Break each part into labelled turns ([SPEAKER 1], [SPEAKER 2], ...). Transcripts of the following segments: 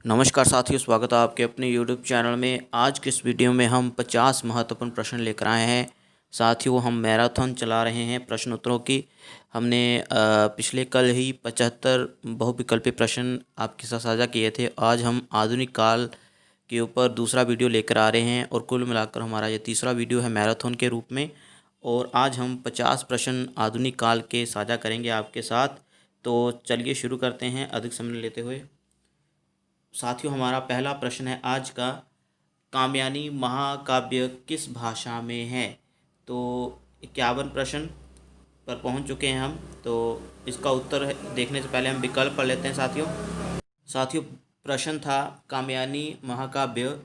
[SPEAKER 1] नमस्कार साथियों, स्वागत है आपके अपने YouTube चैनल में। आज के इस वीडियो में हम 50 महत्वपूर्ण प्रश्न लेकर आए हैं। साथियों, हम मैराथन चला रहे हैं प्रश्न उत्तरों की। हमने पिछले कल ही 75 बहुविकल्पी प्रश्न आपके साथ साझा किए थे। आज हम आधुनिक काल के ऊपर दूसरा वीडियो लेकर आ रहे हैं और कुल मिलाकर हमारा ये तीसरा वीडियो है मैराथन के रूप में। और आज हम 50 प्रश्न आधुनिक काल के साझा करेंगे आपके साथ। तो चलिए शुरू करते हैं अधिक समय लेते हुए। साथियों, हमारा पहला प्रश्न है आज का, कामयानी महाकाव्य किस भाषा में है। तो 51 प्रश्न पर पहुंच चुके हैं हम। तो इसका उत्तर देखने से पहले हम विकल्प पढ़ लेते हैं साथियों। प्रश्न था, कामयानी महाकाव्य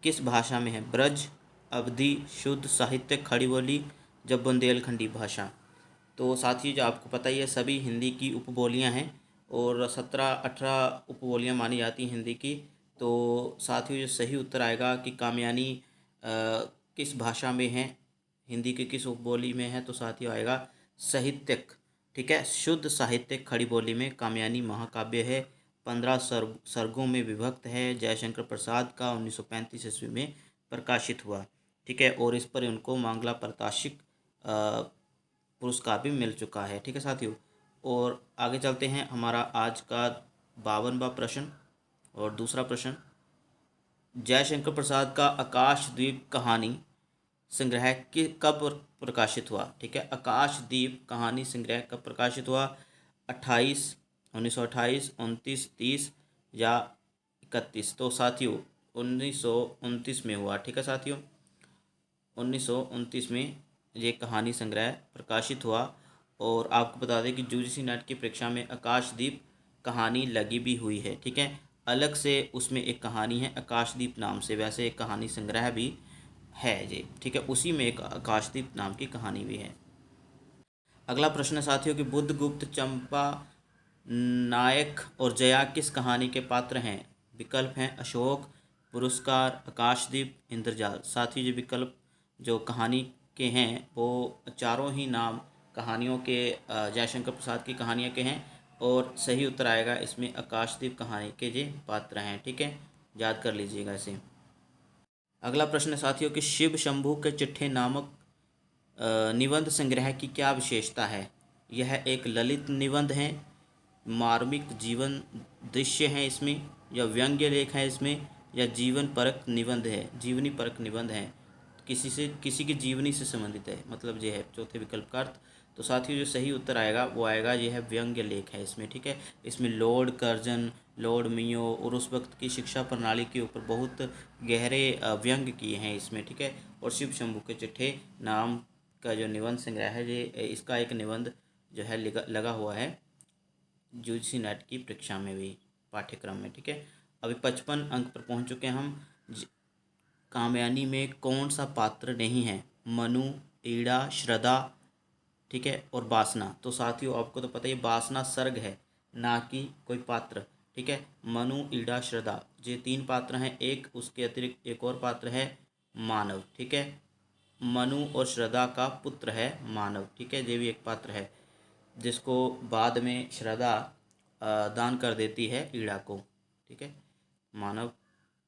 [SPEAKER 1] किस भाषा में है। ब्रज, अवधी, शुद्ध साहित्य, खड़ी बोली या बुंदेलखंडी भाषा। तो साथियों, जो आपको पता ही है, सभी हिंदी की उपबोलियां हैं और 17-18 उपबोलियां मानी जाती हैं हिंदी की। तो साथियों, जो सही उत्तर आएगा कि कामयानी किस भाषा में है, हिंदी के किस उपबोली में है, तो साथियों आएगा साहित्यिक। ठीक है, शुद्ध साहित्यिक खड़ी बोली में कामयानी महाकाव्य है। 15 सर्गों में विभक्त है। जयशंकर प्रसाद का 1935 ईस्वी में प्रकाशित हुआ। ठीक है, और इस पर उनको मांगला प्रकाशिक पुरस्कार भी मिल चुका है। ठीक है साथियों, और आगे चलते हैं। हमारा आज का 52वां प्रश्न और दूसरा प्रश्न, जयशंकर प्रसाद का आकाशद्वीप कहानी संग्रह कब प्रकाशित हुआ। ठीक है, आकाशद्वीप कहानी संग्रह कब प्रकाशित हुआ। 1928, 29, 30 या 31। तो साथियों 1929 में हुआ। ठीक है साथियों, 1929 में ये कहानी संग्रह प्रकाशित हुआ। और आपको बता दें कि यूजीसी नेट की परीक्षा में आकाशदीप कहानी लगी भी हुई है। ठीक है, अलग से उसमें एक कहानी है आकाशदीप नाम से, वैसे एक कहानी संग्रह भी है ये। ठीक है, उसी में एक आकाशदीप नाम की कहानी भी है। अगला प्रश्न है साथियों कि बुद्धगुप्त, चंपा, नायक और जया किस कहानी के पात्र हैं। विकल्प हैं अशोक, पुरस्कार, आकाशदीप, इंद्रजाल। साथियों, ये विकल्प जो कहानी के हैं वो चारों ही नाम कहानियों के जयशंकर प्रसाद की कहानियों के हैं। और सही उत्तर आएगा इसमें आकाशदीप कहानी के ये पात्र हैं। ठीक है, याद कर लीजिएगा इसे। अगला प्रश्न है साथियों कि शिव शंभू के चिट्ठे नामक निबंध संग्रह की क्या विशेषता है। यह एक ललित निबंध है, मार्मिक जीवन दृश्य हैं इसमें, या व्यंग्य लेख है इसमें, या जीवन परक निबंध है, जीवनी परक निबंध है, किसी की जीवनी से संबंधित है, मतलब ये है चौथे विकल्प का अर्थ। तो साथियों, जो सही उत्तर आएगा वो आएगा यह है व्यंग्य लेख है इसमें। ठीक है, इसमें लॉर्ड कर्जन, लॉर्ड मियो और उस वक्त की शिक्षा प्रणाली के ऊपर बहुत गहरे व्यंग्य किए हैं इसमें। ठीक है, और शिव शंभू के चिट्ठे नाम का जो निबंध संग्रह है, ये इसका एक निबंध जो है लगा हुआ है यूजीसी नेट की परीक्षा में भी, पाठ्यक्रम में। ठीक है, अभी 55 अंक पर पहुंच चुके हैं हम। कामयानी में कौन सा पात्र नहीं है। मनु, ईड़ा, श्रद्धा, ठीक है, और वासना। तो साथियों, आपको तो पता ही वासना सर्ग है, ना कि कोई पात्र। ठीक है, मनु, ईड़ा, श्रद्धा, ये 3 पात्र हैं। एक उसके अतिरिक्त एक और पात्र है मानव। ठीक है, मनु और श्रद्धा का पुत्र है मानव। ठीक है, ये भी एक पात्र है जिसको बाद में श्रद्धा दान कर देती है ईड़ा को। ठीक है, मानव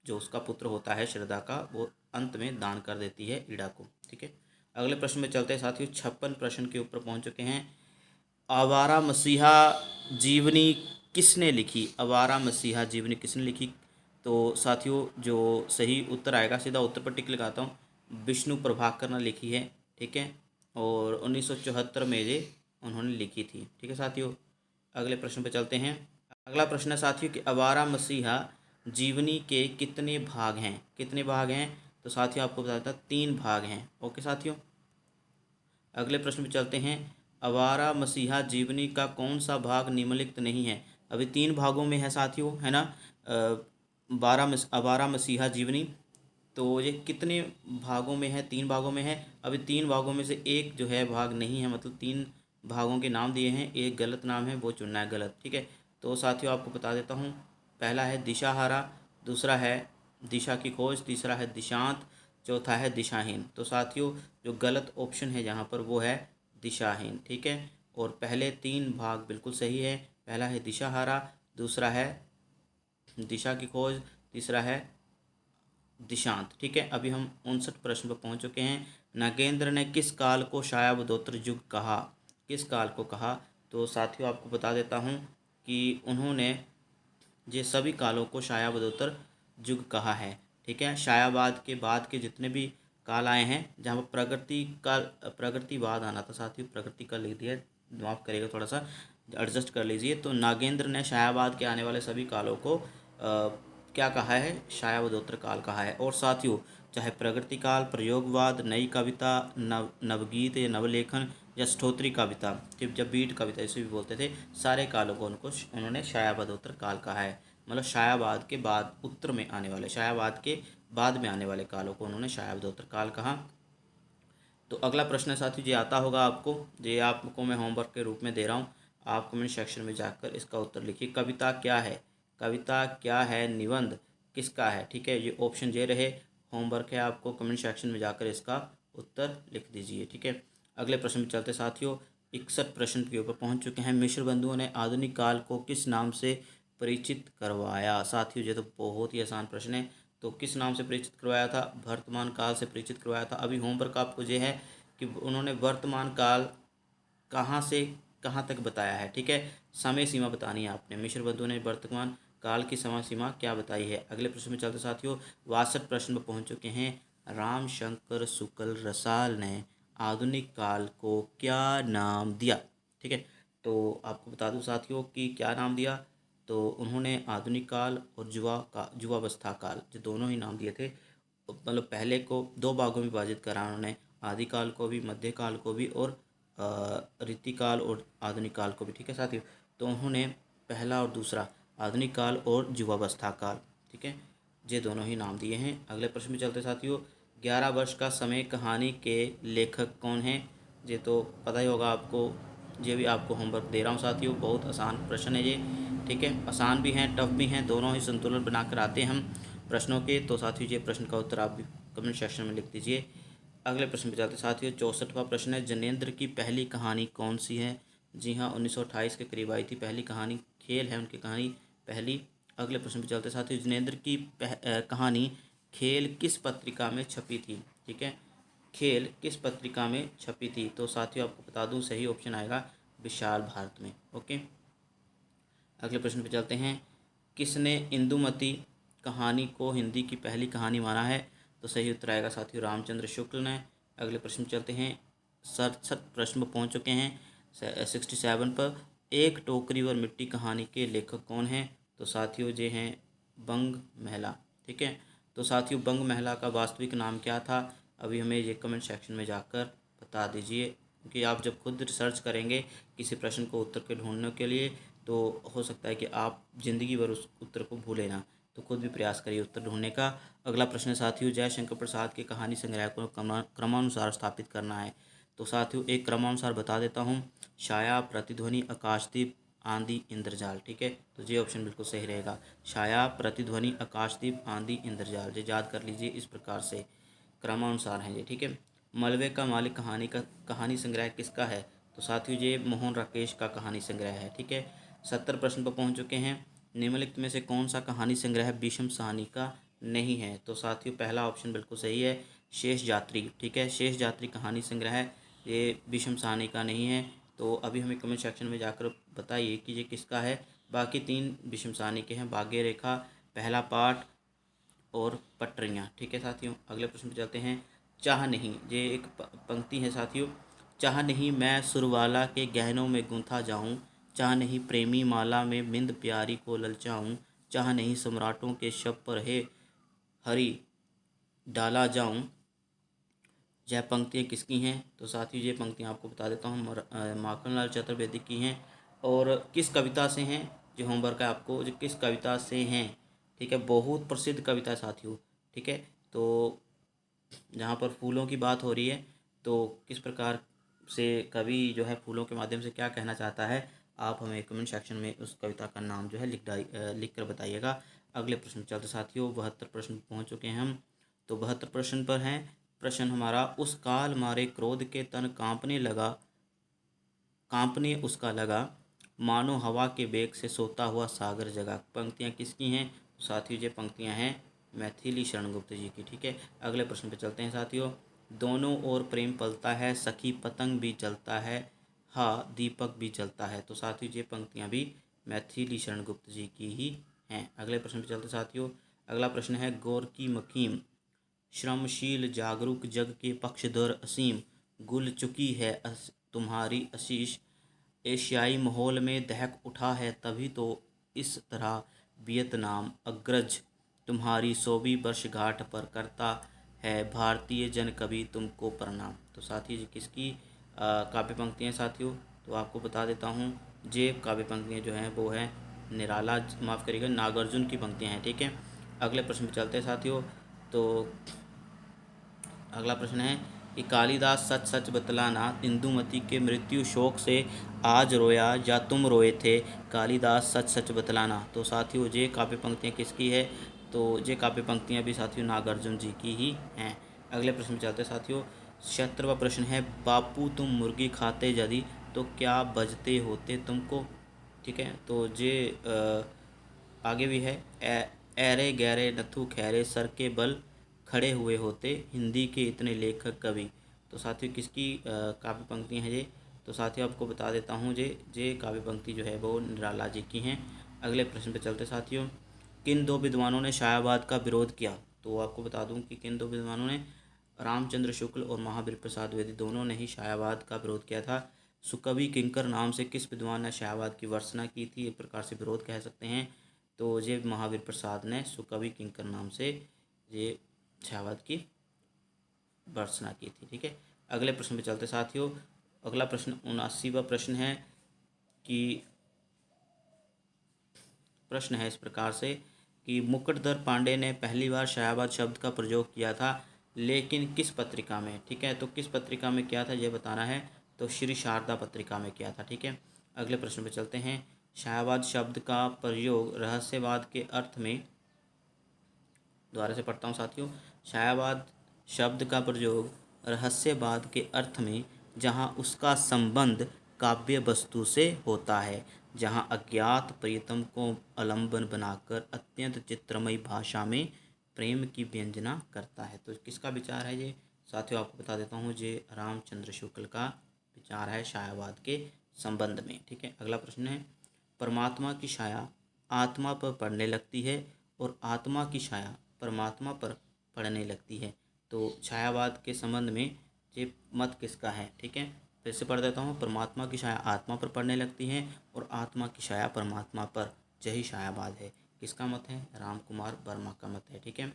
[SPEAKER 1] जो उसका पुत्र होता है श्रद्धा का, वो अंत में दान कर देती है ईड़ा को। ठीक है, अगले प्रश्न में चलते हैं साथियों। 56 प्रश्न के ऊपर पहुंच चुके हैं। आवारा मसीहा जीवनी किसने लिखी। आवारा मसीहा जीवनी किसने लिखी। तो साथियों, जो सही उत्तर आएगा, सीधा उत्तर पर टिक लगाता हूँ, विष्णु प्रभाकर ने लिखी है। ठीक है, और 1974 में ये उन्होंने लिखी थी। ठीक है साथियों, अगले प्रश्न पर चलते हैं। अगला प्रश्न है साथियों कि आवारा मसीहा जीवनी के कितने भाग हैं। कितने भाग हैं, तो साथियों आपको बताता 3 भाग हैं। ओके साथियों, अगले प्रश्न पे चलते हैं। आवारा मसीहा जीवनी का कौन सा भाग निम्नलिखित नहीं है। अभी 3 भागों में है साथियों, है ना। आवारा मसीहा जीवनी, तो ये कितने भागों में है। 3 भागों में है। अभी 3 भागों में से एक जो है भाग नहीं है, मतलब 3 भागों के नाम दिए हैं, एक गलत नाम है, वो चुनना है गलत। ठीक है, तो साथियों आपको बता देता हूँ। पहला है दिशाहारा, दूसरा है दिशा की खोज, तीसरा है दिशांत, चौथा है दिशाहीन। तो साथियों, जो गलत ऑप्शन है यहाँ पर वो है दिशाहीन। ठीक है, और पहले 3 भाग बिल्कुल सही है। पहला है दिशाहारा, दूसरा है दिशा की खोज, तीसरा है दिशांत। ठीक है, अभी हम 59 प्रश्न पर पहुंच चुके हैं। नागेंद्र ने किस काल को शायावदोत्तर युग कहा? किस काल को कहा? तो साथियों आपको बता देता हूं कि उन्होंने ये सभी कालों को शायावदोत्तर युग कहा है। ठीक है, शायावाद के बाद के जितने भी काल आए हैं, जहाँ पर प्रगति काल, प्रगतिवाद आना था साथियों, प्रगति का लिख दिया, माफ़ करिएगा, थोड़ा सा एडजस्ट कर लीजिए। तो नागेंद्र ने शायावाद के आने वाले सभी कालों को क्या कहा है? शायावदोत्तर काल कहा है। और साथियों, चाहे प्रगति काल, प्रयोगवाद, नई कविता, नवगीत या नवलेखन या स्त्रोत्री कविता, जब बीट कविता इसे भी बोलते थे, सारे कालों को उन्होंने शायावदोत्तर काल कहा है। मतलब शायावाद के बाद उत्तर में आने वाले, शायावाद के बाद में आने वाले कालों को उन्होंने शायावदोत्तर काल कहा। तो अगला प्रश्न साथी जी आता होगा आपको, ये आपको मैं होमवर्क के रूप में दे रहा हूँ। आप कमेंट सेक्शन में जाकर इसका उत्तर लिखिए। कविता क्या है? कविता क्या है? निबंध किसका है? ठीक है, ये ऑप्शन ये रहे। होमवर्क है आपको, कमेंट सेक्शन में जाकर इसका उत्तर लिख दीजिए। ठीक है, अगले प्रश्न में चलते साथियों। 61 प्रश्न के ऊपर पहुंच चुके हैं। मिश्र बंधुओं ने आधुनिक काल को किस नाम से परिचित करवाया? साथियों, ये तो बहुत ही आसान प्रश्न है। तो किस नाम से परिचित करवाया था? वर्तमान काल से परिचित करवाया था। अभी होमवर्क आपको ये है कि उन्होंने वर्तमान काल कहाँ से कहाँ तक बताया है। ठीक है, समय सीमा बतानी है आपने। मिश्र बंधुओं ने वर्तमान काल की समय सीमा क्या बताई है? अगले प्रश्न में चलते साथियों। 62 प्रश्न पर पहुंच चुके हैं। रामशंकर शुक्ल रसाल ने आधुनिक काल को क्या नाम दिया? ठीक है, तो आपको बता दूं साथियों कि क्या नाम दिया। तो उन्होंने आधुनिक काल और युवावस्था काल, जो दोनों ही नाम दिए थे। मतलब पहले को दो भागों में विभाजित करा उन्होंने, आदिकाल को भी, मध्यकाल को भी, और रीतिकाल और आधुनिक काल को भी। ठीक है साथियों, तो उन्होंने पहला और दूसरा, आधुनिक काल और युवावस्था काल, ठीक है, ये दोनों ही नाम दिए हैं। अगले प्रश्न में चलते साथियों। 11 वर्ष का समय कहानी के लेखक कौन हैं? ये तो पता ही होगा आपको, ये भी आपको होमवर्क दे रहा हूँ साथियों। बहुत आसान प्रश्न है ये। ठीक है, आसान भी हैं, टफ भी हैं, दोनों ही संतुलन बनाकर आते हैं हम प्रश्नों के। तो साथियों, ये प्रश्न का उत्तर आप भी कमेंट सेक्शन में लिख दीजिए। अगले प्रश्न पे जाते साथियों। 64वां प्रश्न है, जनेंद्र की पहली कहानी कौन सी है? जी हाँ, 1928 के करीब आई थी पहली कहानी। खेल है उनकी कहानी पहली। अगले प्रश्न पे चलते साथियों। जनेंद्र की कहानी खेल किस पत्रिका में छपी थी? ठीक है, खेल किस पत्रिका में छपी थी? तो साथियों आपको बता दूं, सही ऑप्शन आएगा विशाल भारत में। ओके, अगले प्रश्न पे चलते हैं। किसने इंदुमती कहानी को हिंदी की पहली कहानी माना है? तो सही उत्तर आएगा साथियों रामचंद्र शुक्ल ने। अगले प्रश्न पे चलते हैं। 67 प्रश्न पर पहुँच चुके हैं। 67 पर, एक टोकरी और मिट्टी कहानी के लेखक कौन हैं? तो साथियों ये हैं बंग महिला। ठीक है, तो साथियों बंग महिला का वास्तविक नाम क्या था? अभी हमें ये कमेंट सेक्शन में जाकर बता दीजिए, क्योंकि आप जब खुद रिसर्च करेंगे किसी प्रश्न को उत्तर के ढूंढने के लिए, तो हो सकता है कि आप ज़िंदगी भर उस उत्तर को भूलें ना। तो खुद भी प्रयास करिए उत्तर ढूंढने का। अगला प्रश्न साथियों, जयशंकर प्रसाद के कहानी संग्रह को क्रमानुसार स्थापित करना है। तो साथियों एक क्रमानुसार बता देता हूँ। छाया, प्रतिध्वनि, आकाशदीप, आंधी, इंद्रजाल। ठीक है, तो ये ऑप्शन बिल्कुल सही रहेगा। छाया, प्रतिध्वनि, आकाशदीप, आंधी, इंद्रजाल, ये याद कर लीजिए। इस प्रकार से क्रमानुसार हैं ये। ठीक है, मलबे का मालिक कहानी संग्रह किसका है? तो साथियों ये मोहन राकेश का कहानी संग्रह है। ठीक है, 70 प्रश्न पर पहुंच चुके हैं। निम्नलिखित में से कौन सा कहानी संग्रह भीष्म साहनी का नहीं है? तो साथियों पहला ऑप्शन बिल्कुल सही है, शेष यात्री। ठीक है, शेष यात्री कहानी संग्रह ये भीष्म साहनी का नहीं है। तो अभी हमें कमेंट सेक्शन में जाकर बताइए कि ये किसका है। बाकी तीन भीष्म साहनी के हैं, भाग्य रेखा, पहला पाठ और पटरियाँ। ठीक है साथियों, अगले प्रश्न पे चलते हैं। चाह नहीं, ये एक पंक्ति है साथियों। चाह नहीं मैं सुरवाला के गहनों में गूंथा जाऊं, चाह नहीं प्रेमी माला में बिंद प्यारी को ललचाऊं, चाह नहीं सम्राटों के शब पर है हरी डाला जाऊं। यह पंक्तियाँ किसकी हैं? तो साथियों ये पंक्तियाँ आपको बता देता हूँ, माखनलाल चतुर्वेदी की हैं। और किस कविता से हैं? जो होमवर्क है आपको, जो किस कविता से हैं। ठीक है, बहुत प्रसिद्ध कविता है साथियों। ठीक है, तो जहाँ पर फूलों की बात हो रही है, तो किस प्रकार से कवि जो है फूलों के माध्यम से क्या कहना चाहता है, आप हमें कमेंट सेक्शन में उस कविता का नाम जो है लिख कर बताइएगा। अगले प्रश्न चलते साथियों। 72 प्रश्न पहुँच चुके हैं हम। तो 72 प्रश्न पर हैं। प्रश्न हमारा, उस काल मारे क्रोध के तन कांपने उसका लगा, मानो हवा के बेग से सोता हुआ सागर जगा। पंक्तियाँ किसकी हैं? साथियों ये पंक्तियाँ हैं मैथिली शरण गुप्त जी की। ठीक है, अगले प्रश्न पे चलते हैं साथियों। दोनों ओर प्रेम पलता है, सखी पतंग भी चलता है, हाँ दीपक भी जलता है। तो साथियों ये पंक्तियाँ भी मैथिली शरण गुप्त जी की ही हैं। अगले प्रश्न पे चलते साथियों। अगला प्रश्न है गोरकी मकीम श्रमशील जागरूक जग के पक्षधर असीम, गुल चुकी है तुम्हारी आशीष, एशियाई माहौल में दहक उठा है तभी तो इस तरह वियतनाम अग्रज, तुम्हारी 100वीं वर्षगांठ पर करता है भारतीय जन कवि तुमको प्रणाम। तो साथियों ये किसकी काव्य पंक्तियाँ साथियों, तो आपको बता देता हूँ। ये काव्य पंक्तियाँ जो हैं वो हैं निराला, माफ़ करिएगा, नागार्जुन की पंक्तियाँ हैं। ठीक है, अगले प्रश्न पे चलते हैं साथियों। तो अगला प्रश्न है कि कालिदास सच सच बतलाना, इंदुमती के मृत्यु शोक से आज रोया या तुम रोए थे, कालिदास सच सच बतलाना। तो साथियों ये काव्य पंक्तियाँ किसकी है, तो ये काव्य पंक्तियाँ भी साथियों नागार्जुन जी की ही हैं। अगले प्रश्न में चलते साथियों। 76वां प्रश्न है बापू तुम मुर्गी खाते यदि तो क्या बजते होते तुमको। ठीक है, तो ये आगे भी है ऐरे गहरे नथु खैरे सर के बल खड़े हुए होते हिंदी के इतने लेखक कवि। तो साथियों किसकी काव्य पंक्ति हैं ये, तो साथियों आपको बता देता हूँ जे काव्य पंक्ति जो है वो निराला जी की हैं। अगले प्रश्न पे चलते साथियों। किन दो विद्वानों ने शायावाद का विरोध किया, तो आपको बता दूं कि किन दो विद्वानों ने, रामचंद्र शुक्ल और महावीर प्रसाद द्विवेदी दोनों ने ही शायावाद का विरोध किया था। सुकवि किंकर नाम से किस विद्वान ने शायावाद की वर्षना की थी, एक प्रकार से विरोध कह सकते हैं। तो ये महावीर प्रसाद ने सुकवि किंकर नाम से ये शायावाद की वर्षना की थी। ठीक है, अगले प्रश्न पे चलते साथियों। अगला प्रश्न 79वां प्रश्न है कि प्रश्न है इस प्रकार से कि मुकुटधर पांडे ने पहली बार शायावाद शब्द का प्रयोग किया था लेकिन किस पत्रिका में। ठीक है, तो किस पत्रिका में किया था ये बताना है, तो श्री शारदा पत्रिका में किया था। ठीक है, अगले प्रश्न पे चलते हैं। शायावाद शब्द का प्रयोग रहस्यवाद के अर्थ में, दोबारा से पढ़ता हूँ साथियों। शायावाद शब्द का प्रयोग रहस्यवाद के अर्थ में जहाँ उसका संबंध काव्य वस्तु से होता है, जहाँ अज्ञात प्रियतम को आलम्बन बनाकर अत्यंत चित्रमयी भाषा में प्रेम की व्यंजना करता है। तो किसका विचार है ये साथियों, आपको बता देता हूँ। ये रामचंद्र शुक्ल का विचार है शायावाद के संबंध में। ठीक है, अगला प्रश्न है परमात्मा की छाया आत्मा पर पड़ने लगती है और आत्मा की छाया परमात्मा पर पड़ने लगती है। तो छायावाद के संबंध में ये मत किसका है। ठीक है, फिर से पढ़ देता हूँ। परमात्मा की छाया आत्मा पर पड़ने लगती है और आत्मा की छाया परमात्मा पर, यही छायावाद है। किसका मत है, राम कुमार वर्मा का मत है। ठीक है,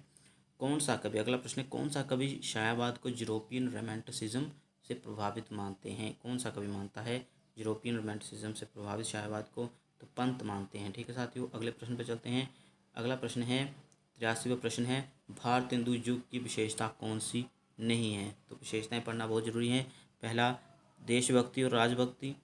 [SPEAKER 1] कौन सा कवि, अगला प्रश्न है कौन सा कवि छायावाद को यूरोपियन रोमांटिसिज्म से प्रभावित मानते हैं। कौन सा कवि मानता है यूरोपियन रोमांटिसिज्म से प्रभावित छायावाद को, तो पंत मानते हैं। ठीक है साथियों, अगले प्रश्न पर चलते हैं। अगला प्रश्न है 83वां प्रश्न है भारतेंदु युग की विशेषता कौन सी नहीं है। तो विशेषताएं पढ़ना बहुत जरूरी है। पहला देशभक्ति और राजभक्ति,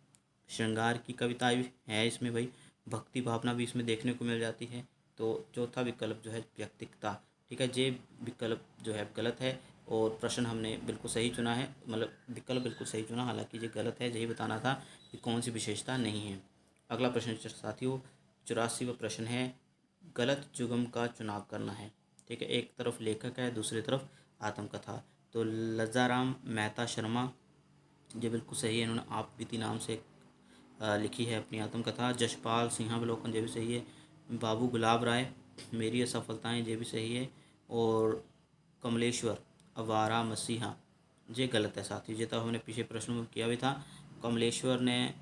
[SPEAKER 1] श्रृंगार की कविता भी है इसमें भाई, भक्ति भावना भी इसमें देखने को मिल जाती है। तो चौथा विकल्प जो है व्यक्तिकता। ठीक है, ये विकल्प जो है गलत है और प्रश्न हमने बिल्कुल सही चुना है, मतलब विकल्प बिल्कुल सही चुना, हालांकि ये गलत है। यही बताना था कि कौन सी विशेषता नहीं है। अगला प्रश्न साथियों 84वां प्रश्न है गलत जुगम का चुनाव करना है। ठीक है, एक तरफ लेखक है दूसरी तरफ आत्मकथा। तो लज्जाराम मेहता शर्मा ये बिल्कुल सही है, इन्होंने आप बीती नाम से लिखी है अपनी आत्मकथा। जशपाल सिंहावलोकन ये भी सही है। बाबू गुलाब राय मेरी असफलताएं ये भी सही है। और कमलेश्वर अवारा मसीहा ये गलत है साथियों, ये तो हमने पीछे प्रश्नों में किया भी था। कमलेश्वर ने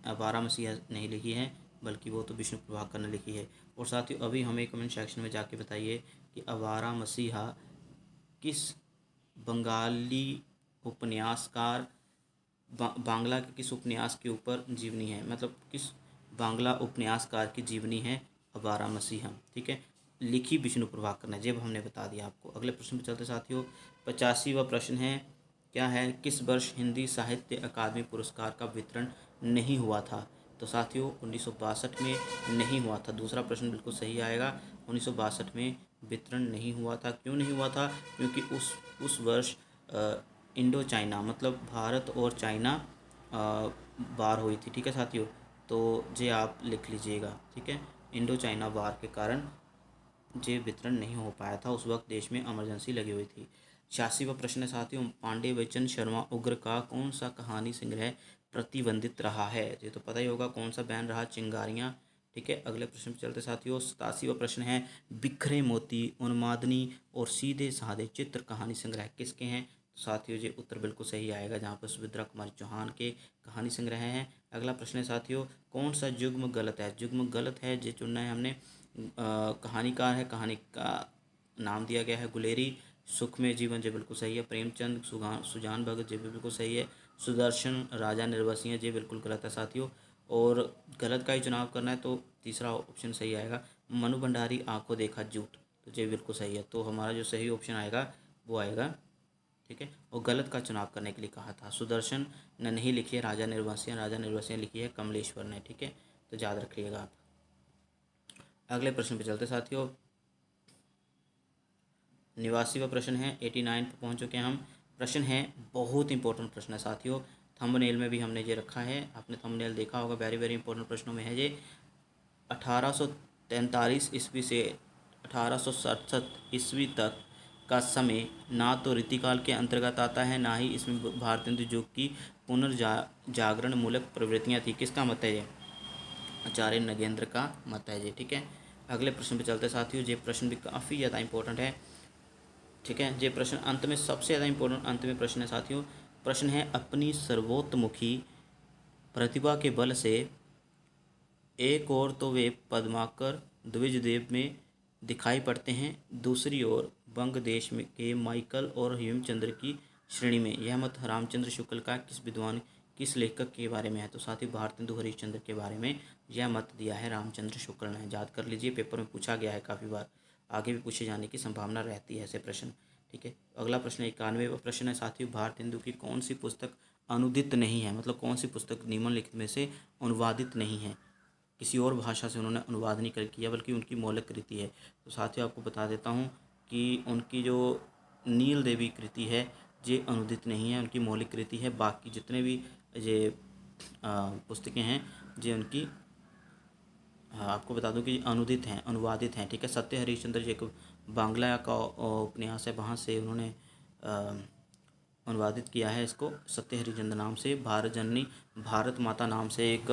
[SPEAKER 1] अवारा मसीहा नहीं लिखी है बल्कि वो तो विष्णु प्रभाकर ने लिखी है। और साथियों अभी हमें कमेंट सेक्शन में जाके बताइए कि अवारा मसीहा किस बंगाली उपन्यासकार बांग्ला के किस उपन्यास के ऊपर जीवनी है, मतलब किस बांग्ला उपन्यासकार की जीवनी है अवारा मसीहा। ठीक है, लिखी विष्णु प्रभाकर ने, जब हमने बता दिया आपको। अगले प्रश्न पर चलते साथियों। 85वां प्रश्न है क्या है, किस वर्ष हिंदी साहित्य अकादमी पुरस्कार का वितरण नहीं हुआ था। तो साथियों 1962 में नहीं हुआ था, दूसरा प्रश्न बिल्कुल सही आएगा। 1962 में वितरण नहीं हुआ था। क्यों नहीं हुआ था, क्योंकि उस वर्ष इंडो चाइना मतलब भारत और चाइना वार हुई थी। ठीक है साथियों, तो ये आप लिख लीजिएगा। ठीक है, इंडो चाइना वार के कारण जे वितरण नहीं हो पाया था, उस वक्त देश में इमरजेंसी लगी हुई थी। 86वां प्रश्न है साथियों, पांडे बच्चन शर्मा उग्र का कौन सा कहानी संग्रह प्रतिबंधित रहा है? ये तो पता ही होगा कौन सा बैन रहा, चिंगारियाँ। ठीक है, अगले प्रश्न पे चलते साथियों। 87वां प्रश्न है, बिखरे मोती, उन्मादनी और सीधे साधे चित्र कहानी संग्रह किसके हैं? तो साथियों ये उत्तर बिल्कुल सही आएगा, जहाँ पर सुभद्रा कुमारी चौहान के कहानी संग्रह हैं। अगला प्रश्न है साथियों, कौन सा युग्म गलत है? युग्म गलत है ये चुनना है हमने। कहानीकार है, कहानी का नाम दिया गया है गुलेरी। सुख में जीवन ये बिल्कुल सही है। प्रेमचंद, सुजान भगत ये भी बिल्कुल सही है। सुदर्शन, राजा निर्वसिया ये बिल्कुल गलत है साथियों। और गलत का ही चुनाव करना है तो तीसरा ऑप्शन सही आएगा, मनु भंडारी आंखों देखा झूठ, तो ये बिल्कुल सही है। तो हमारा जो सही ऑप्शन आएगा वो आएगा। ठीक है, और गलत का चुनाव करने के लिए कहा था। सुदर्शन ने नहीं लिखी है राजा निर्वसिया, राजा निर्वसिया लिखी है कमलेश्वर ने। ठीक है, तो याद रखिएगा आप। अगले प्रश्न पे चलते साथियों। 89वां प्रश्न है, 89 पे पहुंच चुके हैं हम। प्रश्न है, बहुत इंपॉर्टेंट प्रश्न है साथियों, थंबनेल में भी हमने ये रखा है, आपने थंबनेल देखा होगा, वेरी वेरी इंपॉर्टेंट प्रश्नों में है ये। 1843 ईस्वी से 1867 ईस्वी तक का समय ना तो रीतिकाल के अंतर्गत आता है, ना ही इसमें भारतेंदु युग की पुनर्जागरण मूलक प्रवृत्तियाँ थी। किसका मत है ये? आचार्य नगेंद्र का मत है ये। ठीक है, अगले प्रश्न पे चलते साथियों। ये प्रश्न भी काफ़ी ज़्यादा इंपॉर्टेंट है। ठीक है, ये प्रश्न अंत में सबसे ज़्यादा इंपॉर्टेंट अंत में प्रश्न है साथियों। प्रश्न है, अपनी सर्वोत्तमुखी प्रतिभा के बल से एक ओर तो वे पद्माकर द्विजदेव में दिखाई पड़ते हैं, दूसरी ओर बंग देश में के माइकल और हेमचंद्र की श्रेणी में। यह मत रामचंद्र शुक्ल का किस विद्वान, किस लेखक के बारे में है? तो साथ ही भारतेंदु हरिश्चंद्र के बारे में यह मत दिया है रामचंद्र शुक्ल ने। याद कर लीजिए, पेपर में पूछा गया है काफ़ी बार, आगे भी पूछे जाने की संभावना रहती है ऐसे प्रश्न। ठीक है, अगला प्रश्न 91वां प्रश्न है साथियों, भारतेंदु की कौन सी पुस्तक अनुदित नहीं है? मतलब कौन सी पुस्तक निम्नलिखित में से अनुवादित नहीं है? किसी और भाषा से उन्होंने अनुवाद नहीं कर किया, बल्कि उनकी मौलिक कृति है। तो साथियों आपको बता देता हूँ कि उनकी जो नील देवी कृति है ये अनुदित नहीं है, उनकी मौलिक कृति है। बाकी जितने भी ये पुस्तकें हैं ये उनकी, आपको बता दूं कि अनुदित हैं, अनुवादित हैं। ठीक है, सत्य हरिश्चंद्र जी को बांग्ला का उपन्यास है, वहाँ से उन्होंने अनुवादित किया है इसको, सत्य हरिश्चंद्र नाम से। भारत जननी भारत माता नाम से एक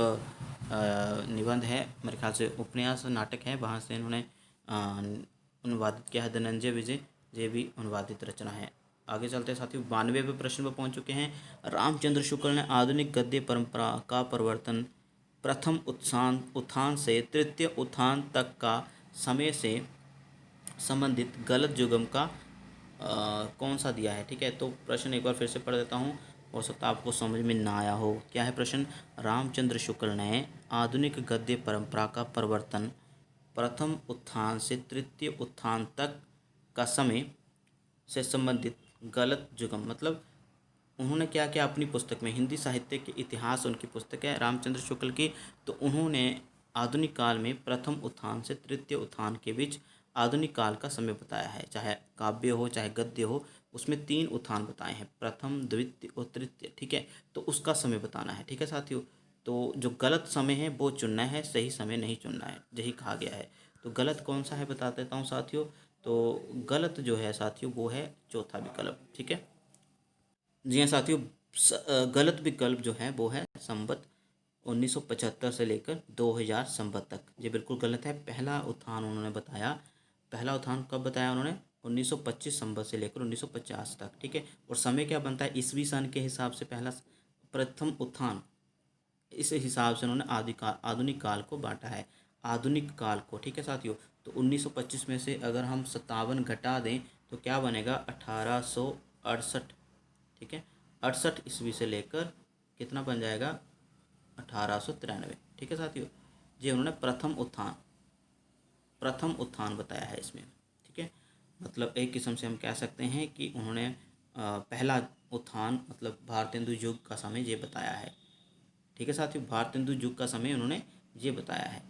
[SPEAKER 1] निबंध है, मेरे ख्याल से उपन्यास नाटक है, वहाँ से इन्होंने अनुवादित किया है। धनंजय विजय ये भी अनुवादित रचना है। आगे चलते हैं साथियों, 92वें प्रश्न पर पहुँच चुके हैं। रामचंद्र शुक्ल ने आधुनिक गद्य परंपरा का प्रवर्तन प्रथम उत्थान से तृतीय उत्थान तक का समय से संबंधित गलत युग्म का कौन सा दिया है? ठीक है, तो प्रश्न एक बार फिर से पढ़ देता हूँ, हो सकता है आपको समझ में ना आया हो। क्या है प्रश्न? रामचंद्र शुक्ल ने आधुनिक गद्य परंपरा का प्रवर्तन प्रथम उत्थान से तृतीय उत्थान तक का समय से संबंधित गलत युग्म, मतलब उन्होंने क्या किया अपनी पुस्तक में, हिंदी साहित्य के इतिहास उनकी पुस्तक है रामचंद्र शुक्ल की, तो उन्होंने आधुनिक काल में प्रथम उत्थान से तृतीय उत्थान के बीच आधुनिक काल का समय बताया है, चाहे काव्य हो चाहे गद्य हो, उसमें 3 उत्थान बताए हैं, प्रथम द्वितीय और तृतीय। ठीक है, तो उसका समय बताना है। ठीक है साथियों, तो जो गलत समय है वो चुनना है, सही समय नहीं चुनना है, यही कहा गया है। तो गलत कौन सा है बता देता हूँ साथियों। तो गलत जो है साथियों वो है चौथा विकल्प। ठीक है, जी हाँ साथियों, गलत विकल्प जो है वो है संवत 1975 से लेकर 2000 संवत तक, ये बिल्कुल गलत है। पहला उत्थान उन्होंने बताया, पहला उत्थान कब बताया उन्होंने? 1925 संवत से लेकर 1950 तक। ठीक है, और समय क्या बनता है ईसवी सन के हिसाब से? पहला प्रथम उत्थान, इस हिसाब से उन्होंने आधुनिक काल को बांटा है, आधुनिक काल को। ठीक है साथियों, तो 1925 में से अगर हम 57 घटा दें तो क्या बनेगा? 1868। ठीक है, 68 ईस्वी से लेकर कितना बन जाएगा? 1893। ठीक है साथियों, ये उन्होंने प्रथम उत्थान बताया है इसमें। ठीक है, मतलब एक किस्म से हम कह सकते हैं कि उन्होंने पहला उत्थान मतलब भारतेंदु युग का समय ये बताया है। ठीक है साथियों, भारतेंदु युग का समय उन्होंने ये बताया है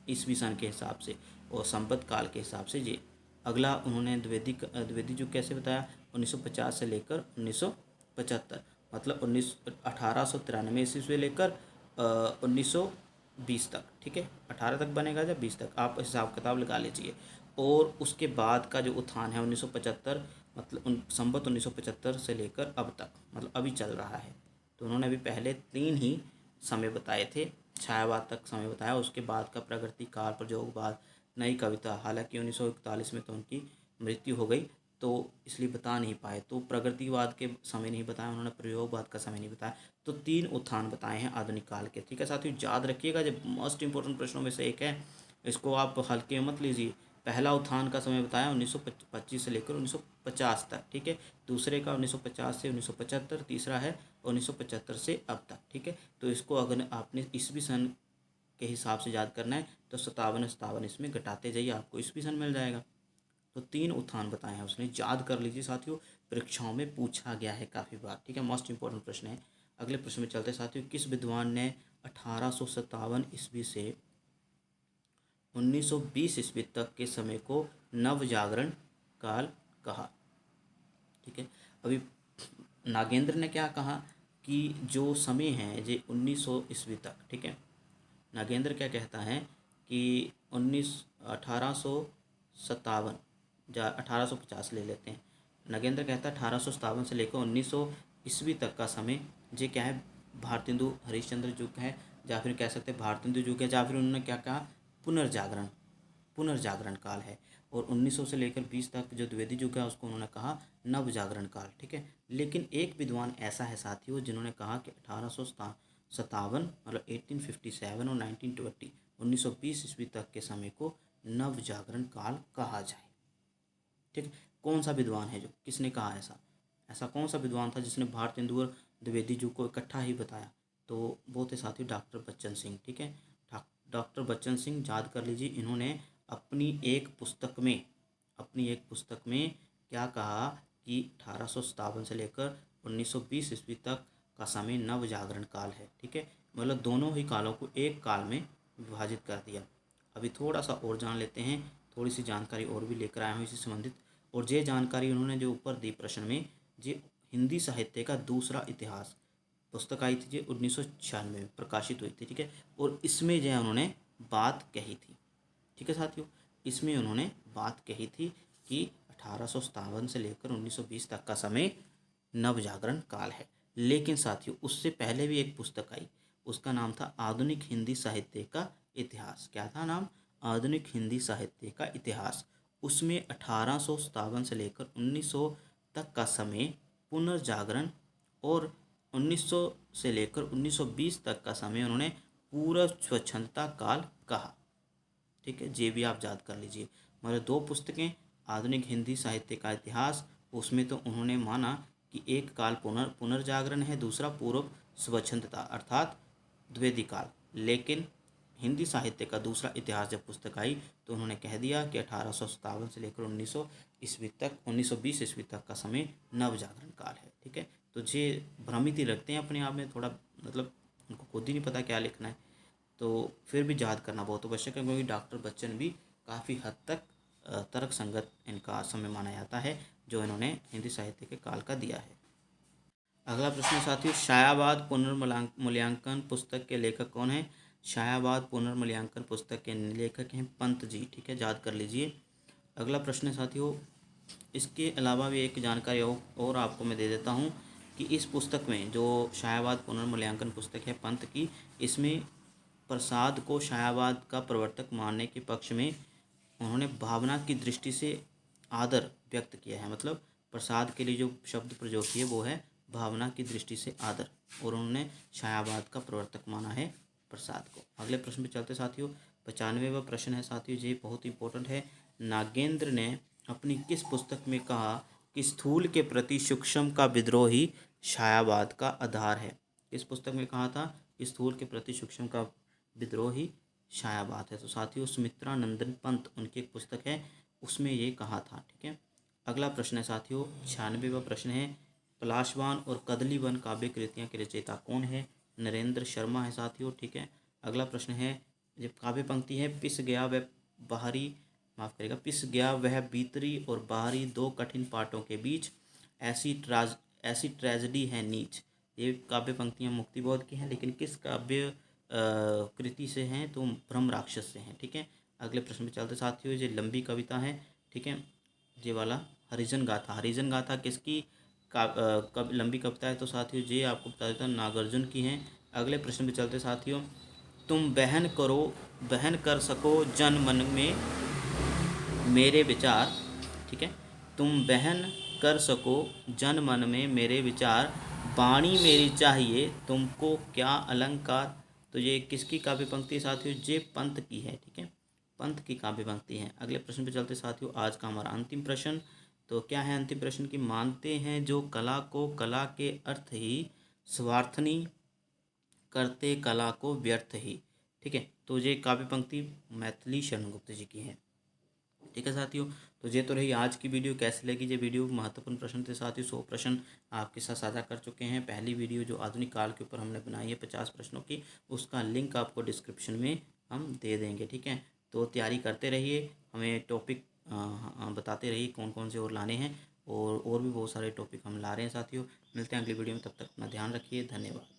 [SPEAKER 1] ईस्वी सन के हिसाब से और संवत काल के हिसाब से ये। अगला उन्होंने द्विवेदी युग कैसे बताया? 1950 से लेकर 1975, मतलब 1893 ईस्वी से लेकर 1920 तक। ठीक है, 18 तक बनेगा या 20 तक, आप हिसाब किताब लगा लीजिए। और उसके बाद का जो उत्थान है 1975, मतलब संवत 1975 से लेकर अब तक, मतलब अभी चल रहा है। तो उन्होंने अभी पहले 3 ही समय बताए थे, छायावाद तक समय बताया, उसके बाद का प्रगति काल, प्रयोगवाद, नई कविता। हालांकि 1941 में तो उनकी मृत्यु हो गई, तो इसलिए बता नहीं पाए। तो प्रगतिवाद के समय नहीं बताया उन्होंने, प्रयोगवाद का समय नहीं बताया। तो 3 उत्थान बताए हैं आधुनिक काल के। ठीक है साथियों, याद रखिएगा, जब मोस्ट इंपॉर्टेंट प्रश्नों में से एक है, इसको आप हल्के मत लीजिए। पहला उत्थान का समय बताया 1925 से लेकर 1950 तक। ठीक है, दूसरे का 1950 से 1975, तीसरा है 1975 से अब तक। ठीक है, तो इसको अगर आपने ईस्वी सन के हिसाब से याद करना है तो 57 इसमें घटाते जाइए, आपको ईस्वी सन मिल जाएगा। तो 3 उत्थान बताए हैं उसने, याद कर लीजिए साथियों, परीक्षाओं में पूछा गया है काफ़ी बार। ठीक है, मोस्ट इंपॉर्टेंट प्रश्न है। अगले प्रश्न में चलते हैं साथियों, किस विद्वान ने 1857 ईस्वी से 1920 ईस्वी तक के समय को नव जागरण काल कहा? ठीक है, अभी नागेंद्र ने क्या कहा कि जो समय है जे 1900 ईस्वी तक। ठीक है, नागेंद्र क्या कहता है कि 1857 या 1850 ले लेते हैं। नागेंद्र कहता है 1857 से लेकर 1900 ईस्वी तक का समय जे क्या है, भारतेंदु हरिश्चंद्र युग है, या फिर कह सकते हैं भारतेंदु युग है, या फिर उन्होंने क्या कहा, पुनर्जागरण, पुनर्जागरण काल है। और 1900 से लेकर 20 तक जो द्विवेदी युग है उसको उन्होंने कहा नव जागरण काल। ठीक है, लेकिन एक विद्वान ऐसा है साथियों जिन्होंने कहा कि 1857 मतलब 1857 और 1920 ईस्वी तक के समय को नव जागरण काल कहा जाए। ठीक, कौन सा विद्वान है, जो किसने कहा ऐसा, ऐसा कौन सा विद्वान था जिसने भारतेंदु और द्विवेदी युग को इकट्ठा ही बताया? तो वो थे साथियों डॉक्टर बच्चन सिंह। ठीक है, डॉक्टर बच्चन सिंह, याद कर लीजिए, इन्होंने अपनी एक पुस्तक में क्या कहा कि 1857 से लेकर 1920 ईस्वी तक का समय नव जागरण काल है। ठीक है, मतलब दोनों ही कालों को एक काल में विभाजित कर दिया। अभी थोड़ा सा और जान लेते हैं, थोड़ी सी जानकारी और भी लेकर आया हूँ इससे संबंधित। और ये जानकारी उन्होंने जो ऊपर दी प्रश्न में, ये हिंदी साहित्य का दूसरा इतिहास पुस्तक आई थी, जो 1996 में प्रकाशित हुई थी। ठीक है, और इसमें जो है उन्होंने बात कही थी। ठीक है साथियों, इसमें उन्होंने बात कही थी कि 1857 से लेकर 1920 तक का समय नव जागरण काल है। लेकिन साथियों उससे पहले भी एक पुस्तक आई, उसका नाम था आधुनिक हिंदी साहित्य का इतिहास। क्या था नाम? आधुनिक हिंदी साहित्य का इतिहास। उसमें 1857 से लेकर 1900 तक का समय पुनर्जागरण, और 1900 से लेकर 1920 तक का समय उन्होंने पूर्व स्वच्छंदता काल कहा। ठीक है, ये भी आप याद कर लीजिए। मतलब 2 पुस्तकें, आधुनिक हिंदी साहित्य का इतिहास, उसमें तो उन्होंने माना कि एक काल पुनर्जागरण है, दूसरा पूर्व स्वच्छंदता अर्थात द्विवेदी काल। लेकिन हिंदी साहित्य का दूसरा इतिहास जब पुस्तक आई तो उन्होंने कह दिया कि 1857 से लेकर 1900 ईस्वी तक, 1920 ईस्वी तक का समय नव जागरण काल है। ठीक है, तो ये भ्रमित ही लगते हैं अपने आप में, थोड़ा मतलब उनको खुद ही नहीं पता क्या लिखना है। तो फिर भी याद करना बहुत आवश्यक है, क्योंकि डॉक्टर बच्चन भी काफ़ी हद तक तर्क संगत इनका समय माना जाता है जो इन्होंने हिंदी साहित्य के काल का दिया है। अगला प्रश्न साथियों, छायावाद पुनर्मूल्यांकन पुस्तक के लेखक कौन है? छायावाद पुनर्मूल्यांकन पुस्तक के लेखक हैं पंत जी। ठीक है, याद कर लीजिए। अगला प्रश्न साथियों, इसके अलावा भी एक जानकारी और आपको मैं दे देता हूँ कि इस पुस्तक में जो छायावाद पुनर्मूल्यांकन पुस्तक है पंत की, इसमें प्रसाद को छायावाद का प्रवर्तक मानने के पक्ष में उन्होंने भावना की दृष्टि से आदर व्यक्त किया है। मतलब प्रसाद के लिए जो शब्द प्रयोग किए वो है भावना की दृष्टि से आदर, और उन्होंने छायावाद का प्रवर्तक माना है प्रसाद को। अगले प्रश्न पे चलते साथियों, 95वां प्रश्न है साथियों, ये बहुत इंपॉर्टेंट है। नागेंद्र ने अपनी किस पुस्तक में कहा कि स्थूल के प्रति सूक्ष्म का विद्रोह ही छायावाद का आधार है? किस पुस्तक में कहा था कि स्थूल के प्रति सूक्ष्म का विद्रोही छायावाद है? तो साथियों सुमित्रा नंदन पंत, उनकी एक पुस्तक है, उसमें ये कहा था। ठीक है, अगला प्रश्न है साथियों, 96वां प्रश्न है, पलाशवान और कदलीवन काव्य कृतियाँ के रचयिता कौन है? नरेंद्र शर्मा है साथियों। ठीक है, अगला प्रश्न है, जब काव्य पंक्ति है, पिस गया वह बाहरी, माफ करेगा, पिस गया वह भीतरी और बाहरी दो कठिन पाटों के बीच, ऐसी ट्रेजेडी है नीच। ये काव्य पंक्तियाँ मुक्तिबोध की हैं, लेकिन किस काव्य कृति से हैं? तो ब्रह्म राक्षस से हैं। ठीक है, अगले प्रश्न पे चलते साथियों। ये लंबी कविता है, ठीक है। ये वाला हरिजन गाथा, हरिजन गाथा किसकी लंबी कविता है? तो साथियों ये आपको बता देता हूँ नागार्जुन की है। अगले प्रश्न पे चलते साथियों। तुम बहन कर सको जन मन में मेरे विचार, ठीक है। तुम बहन कर सको जन मन में मेरे विचार, वाणी मेरी चाहिए तुमको क्या अलंकार। तो ये किसकी काव्य पंक्ति है साथियों? ये पंत की है, ठीक है। पंत की काव्य पंक्ति है। अगले प्रश्न पे चलते साथियों। आज का हमारा अंतिम प्रश्न, तो क्या है अंतिम प्रश्न की? मानते हैं जो कला को कला के अर्थ ही, स्वार्थनी करते कला को व्यर्थ ही, ठीक है। तो ये काव्य पंक्ति मैथिली शरण गुप्त जी की है, ठीक है साथियों। तो ये तो रही आज की वीडियो। कैसी लगी ये वीडियो? महत्वपूर्ण प्रश्न थे साथियों, 100 प्रश्न आपके साथ साझा कर चुके हैं। पहली वीडियो जो आधुनिक काल के ऊपर हमने बनाई है 50 प्रश्नों की, उसका लिंक आपको डिस्क्रिप्शन में हम दे देंगे, ठीक है। तो तैयारी करते रहिए, हमें टॉपिक बताते रहिए कौन कौन से और लाने हैं, और भी बहुत सारे टॉपिक हम ला रहे हैं साथियों। मिलते हैं अगली वीडियो में, तब तक अपना ध्यान रखिए। धन्यवाद।